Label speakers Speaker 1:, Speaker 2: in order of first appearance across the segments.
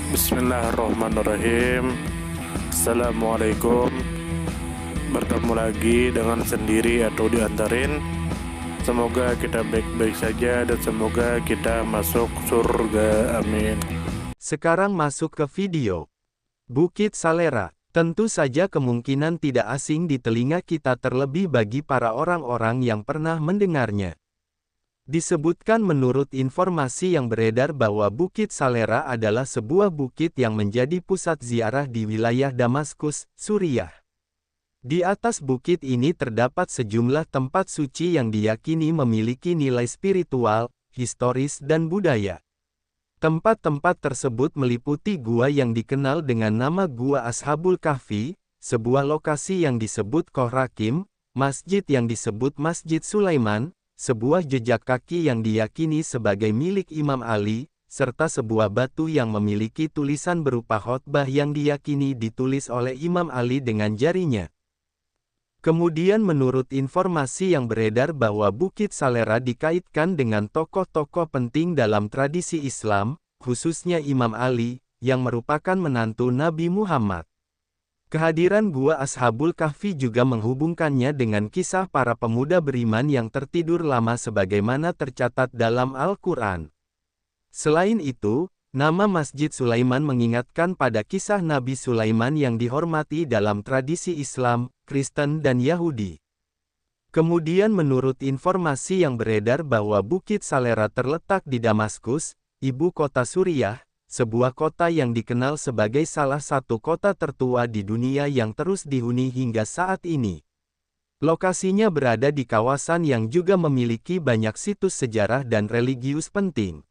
Speaker 1: Bismillahirrahmanirrahim. Assalamualaikum. Bertemu lagi dengan sendiri atau diantarin. Semoga kita baik-baik saja dan semoga kita masuk surga. Amin.
Speaker 2: Sekarang masuk ke video. Bukit Salera. Tentu saja kemungkinan tidak asing di telinga kita, terlebih bagi para orang-orang yang pernah mendengarnya. Disebutkan menurut informasi yang beredar bahwa Bukit Salera adalah sebuah bukit yang menjadi pusat ziarah di wilayah Damaskus, Suriah. Di atas bukit ini terdapat sejumlah tempat suci yang diyakini memiliki nilai spiritual, historis dan budaya. Tempat-tempat tersebut meliputi gua yang dikenal dengan nama Gua Ashabul Kahfi, sebuah lokasi yang disebut Qorakim, masjid yang disebut Masjid Sulaiman, sebuah jejak kaki yang diyakini sebagai milik Imam Ali, serta sebuah batu yang memiliki tulisan berupa khotbah yang diyakini ditulis oleh Imam Ali dengan jarinya. Kemudian menurut informasi yang beredar bahwa Bukit Salera dikaitkan dengan tokoh-tokoh penting dalam tradisi Islam, khususnya Imam Ali, yang merupakan menantu Nabi Muhammad. Kehadiran Gua Ashabul Kahfi juga menghubungkannya dengan kisah para pemuda beriman yang tertidur lama sebagaimana tercatat dalam Al-Quran. Selain itu, nama Masjid Sulaiman mengingatkan pada kisah Nabi Sulaiman yang dihormati dalam tradisi Islam, Kristen dan Yahudi. Kemudian menurut informasi yang beredar bahwa Bukit Salera terletak di Damaskus, ibu kota Suriah, sebuah kota yang dikenal sebagai salah satu kota tertua di dunia yang terus dihuni hingga saat ini. Lokasinya berada di kawasan yang juga memiliki banyak situs sejarah dan religius penting.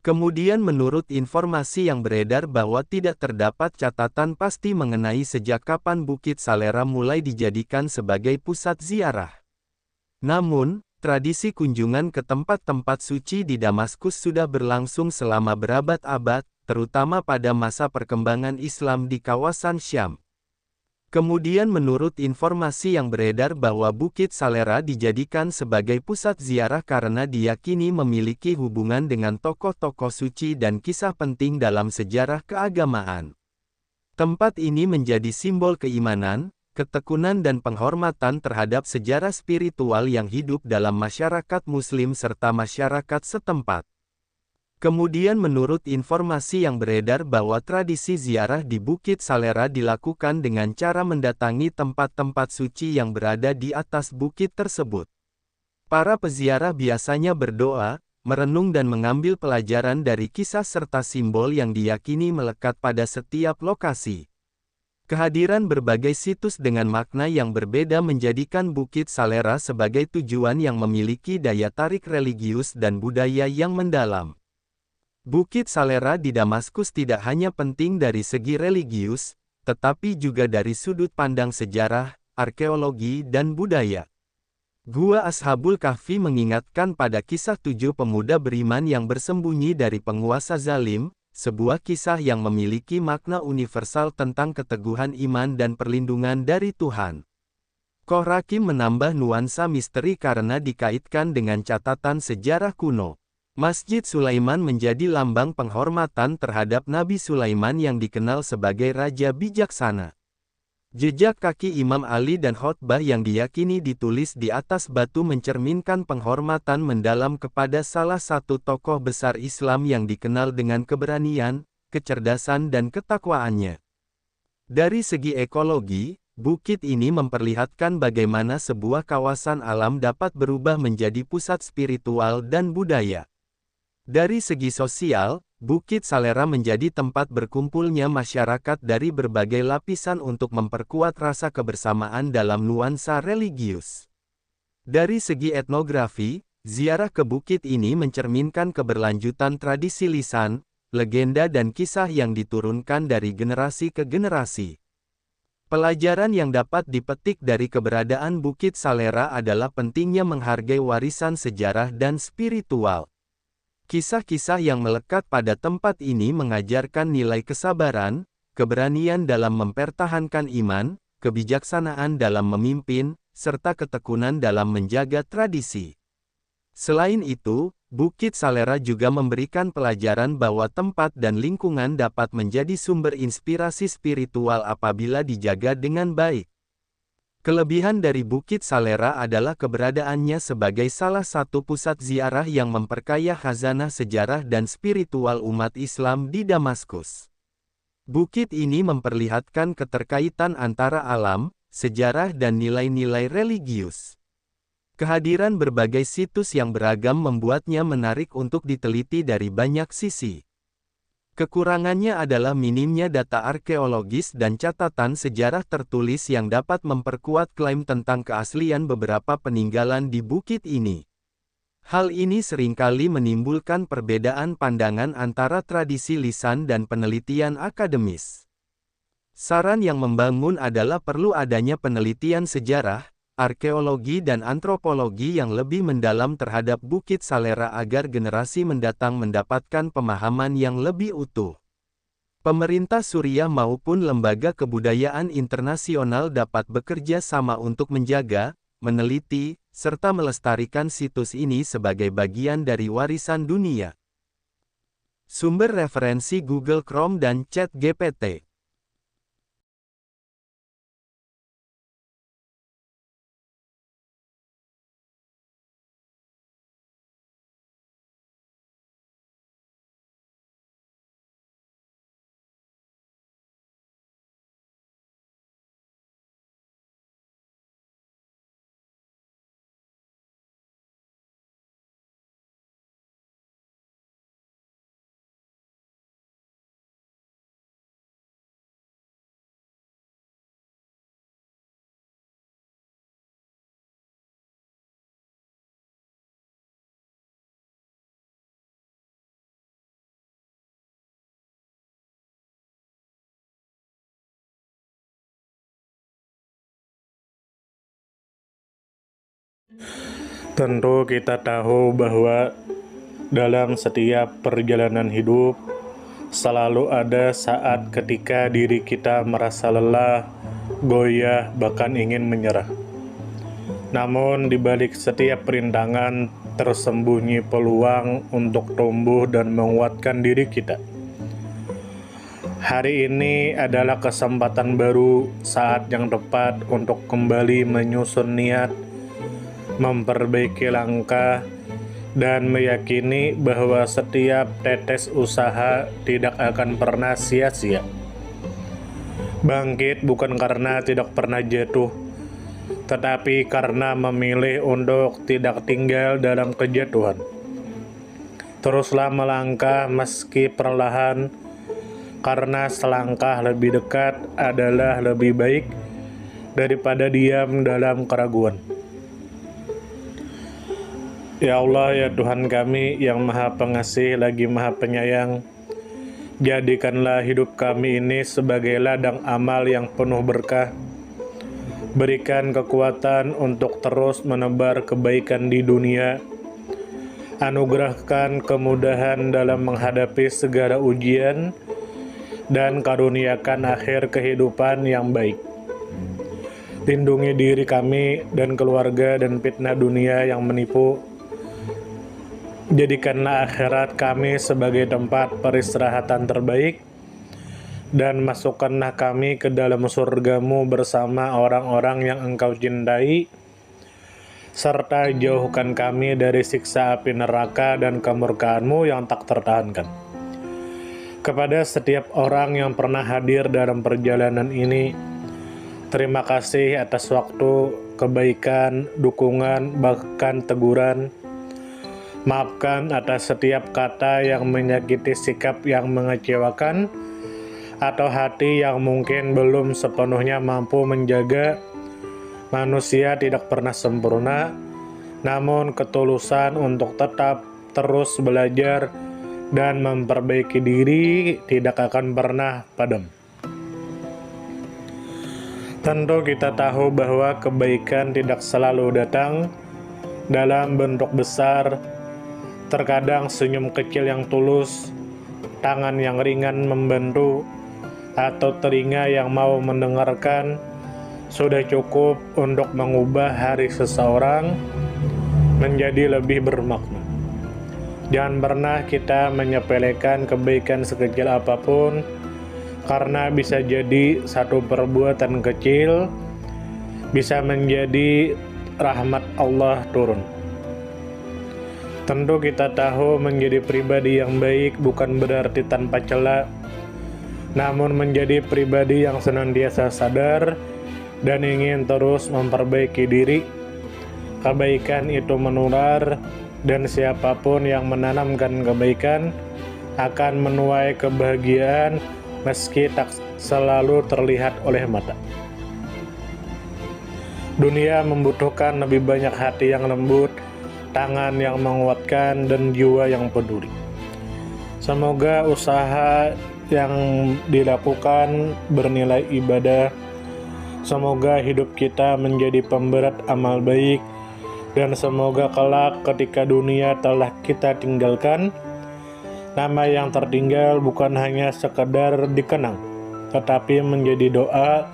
Speaker 2: Kemudian menurut informasi yang beredar bahwa tidak terdapat catatan pasti mengenai sejak kapan Bukit Salera mulai dijadikan sebagai pusat ziarah. Namun, tradisi kunjungan ke tempat-tempat suci di Damaskus sudah berlangsung selama berabad-abad, terutama pada masa perkembangan Islam di kawasan Syam. Kemudian menurut informasi yang beredar bahwa Bukit Salera dijadikan sebagai pusat ziarah karena diyakini memiliki hubungan dengan tokoh-tokoh suci dan kisah penting dalam sejarah keagamaan. Tempat ini menjadi simbol keimanan, ketekunan dan penghormatan terhadap sejarah spiritual yang hidup dalam masyarakat Muslim serta masyarakat setempat. Kemudian menurut informasi yang beredar bahwa tradisi ziarah di Bukit Salera dilakukan dengan cara mendatangi tempat-tempat suci yang berada di atas bukit tersebut. Para peziarah biasanya berdoa, merenung dan mengambil pelajaran dari kisah serta simbol yang diyakini melekat pada setiap lokasi. Kehadiran berbagai situs dengan makna yang berbeda menjadikan Bukit Salera sebagai tujuan yang memiliki daya tarik religius dan budaya yang mendalam. Bukit Salera di Damaskus tidak hanya penting dari segi religius, tetapi juga dari sudut pandang sejarah, arkeologi dan budaya. Gua Ashabul Kahfi mengingatkan pada kisah 7 pemuda beriman yang bersembunyi dari penguasa zalim, sebuah kisah yang memiliki makna universal tentang keteguhan iman dan perlindungan dari Tuhan. Qorakim menambah nuansa misteri karena dikaitkan dengan catatan sejarah kuno. Masjid Sulaiman menjadi lambang penghormatan terhadap Nabi Sulaiman yang dikenal sebagai raja bijaksana. Jejak kaki Imam Ali dan khotbah yang diyakini ditulis di atas batu mencerminkan penghormatan mendalam kepada salah satu tokoh besar Islam yang dikenal dengan keberanian, kecerdasan dan ketakwaannya. Dari segi ekologi, bukit ini memperlihatkan bagaimana sebuah kawasan alam dapat berubah menjadi pusat spiritual dan budaya. Dari segi sosial, Bukit Salera menjadi tempat berkumpulnya masyarakat dari berbagai lapisan untuk memperkuat rasa kebersamaan dalam nuansa religius. Dari segi etnografi, ziarah ke bukit ini mencerminkan keberlanjutan tradisi lisan, legenda dan kisah yang diturunkan dari generasi ke generasi. Pelajaran yang dapat dipetik dari keberadaan Bukit Salera adalah pentingnya menghargai warisan sejarah dan spiritual. Kisah-kisah yang melekat pada tempat ini mengajarkan nilai kesabaran, keberanian dalam mempertahankan iman, kebijaksanaan dalam memimpin, serta ketekunan dalam menjaga tradisi. Selain itu, Bukit Salera juga memberikan pelajaran bahwa tempat dan lingkungan dapat menjadi sumber inspirasi spiritual apabila dijaga dengan baik. Kelebihan dari Bukit Salera adalah keberadaannya sebagai salah satu pusat ziarah yang memperkaya khazanah sejarah dan spiritual umat Islam di Damaskus. Bukit ini memperlihatkan keterkaitan antara alam, sejarah dan nilai-nilai religius. Kehadiran berbagai situs yang beragam membuatnya menarik untuk diteliti dari banyak sisi. Kekurangannya adalah minimnya data arkeologis dan catatan sejarah tertulis yang dapat memperkuat klaim tentang keaslian beberapa peninggalan di bukit ini. Hal ini seringkali menimbulkan perbedaan pandangan antara tradisi lisan dan penelitian akademis. Saran yang membangun adalah perlu adanya penelitian sejarah, arkeologi dan antropologi yang lebih mendalam terhadap Bukit Salera agar generasi mendatang mendapatkan pemahaman yang lebih utuh. Pemerintah Suriah maupun lembaga kebudayaan internasional dapat bekerja sama untuk menjaga, meneliti, serta melestarikan situs ini sebagai bagian dari warisan dunia. Sumber referensi Google Chrome dan ChatGPT.
Speaker 1: Tentu kita tahu bahwa dalam setiap perjalanan hidup selalu ada saat ketika diri kita merasa lelah, goyah, bahkan ingin menyerah. Namun di balik setiap perintangan tersembunyi peluang untuk tumbuh dan menguatkan diri kita. Hari ini adalah kesempatan baru, saat yang tepat untuk kembali menyusun niat, memperbaiki langkah, dan meyakini bahwa setiap tetes usaha tidak akan pernah sia-sia. Bangkit bukan karena tidak pernah jatuh, tetapi karena memilih untuk tidak tinggal dalam kejatuhan. Teruslah melangkah meski perlahan, karena selangkah lebih dekat adalah lebih baik daripada diam dalam keraguan. Ya Allah, ya Tuhan kami yang Maha Pengasih lagi Maha Penyayang, jadikanlah hidup kami ini sebagai ladang amal yang penuh berkah. Berikan kekuatan untuk terus menebar kebaikan di dunia. Anugerahkan kemudahan dalam menghadapi segala ujian, dan karuniakan akhir kehidupan yang baik. Lindungi diri kami dan keluarga dan fitnah dunia yang menipu. Jadikanlah akhirat kami sebagai tempat peristirahatan terbaik, dan masukkanlah kami ke dalam surga-Mu bersama orang-orang yang Engkau cintai, serta jauhkan kami dari siksa api neraka dan kemurkaan-Mu yang tak tertahankan. Kepada setiap orang yang pernah hadir dalam perjalanan ini, terima kasih atas waktu, kebaikan, dukungan, bahkan teguran. Maafkan atas setiap kata yang menyakiti, sikap yang mengecewakan, atau hati yang mungkin belum sepenuhnya mampu menjaga. Manusia tidak pernah sempurna, namun ketulusan untuk tetap terus belajar dan memperbaiki diri tidak akan pernah padam. Tentu kita tahu bahwa kebaikan tidak selalu datang dalam bentuk besar. Terkadang senyum kecil yang tulus, tangan yang ringan membantu, atau telinga yang mau mendengarkan sudah cukup untuk mengubah hari seseorang menjadi lebih bermakna. Jangan pernah kita menyepelekan kebaikan sekecil apapun, karena bisa jadi satu perbuatan kecil bisa menjadi rahmat Allah turun. Tentu kita tahu menjadi pribadi yang baik bukan berarti tanpa celah, namun menjadi pribadi yang senantiasa sadar dan ingin terus memperbaiki diri. Kebaikan itu menular, dan siapapun yang menanamkan kebaikan akan menuai kebahagiaan meski tak selalu terlihat oleh mata. Dunia membutuhkan lebih banyak hati yang lembut, tangan yang menguatkan, dan jiwa yang peduli. Semoga usaha yang dilakukan bernilai ibadah. Semoga hidup kita menjadi pemberat amal baik, dan semoga kelak ketika dunia telah kita tinggalkan, nama yang tertinggal bukan hanya sekedar dikenang, tetapi menjadi doa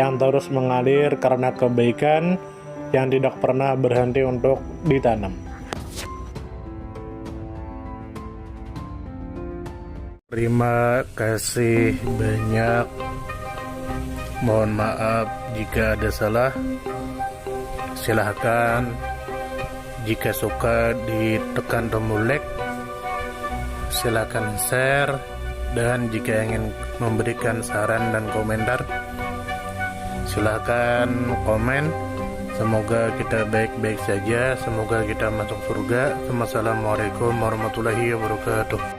Speaker 1: yang terus mengalir karena kebaikan yang tidak pernah berhenti untuk ditanam. Terima kasih banyak. Mohon maaf jika ada salah. Silahkan jika suka ditekan tombol like, silahkan share, dan jika ingin memberikan saran dan komentar, silahkan komen. Semoga kita baik-baik saja, semoga kita masuk surga. Wassalamualaikum warahmatullahi wabarakatuh.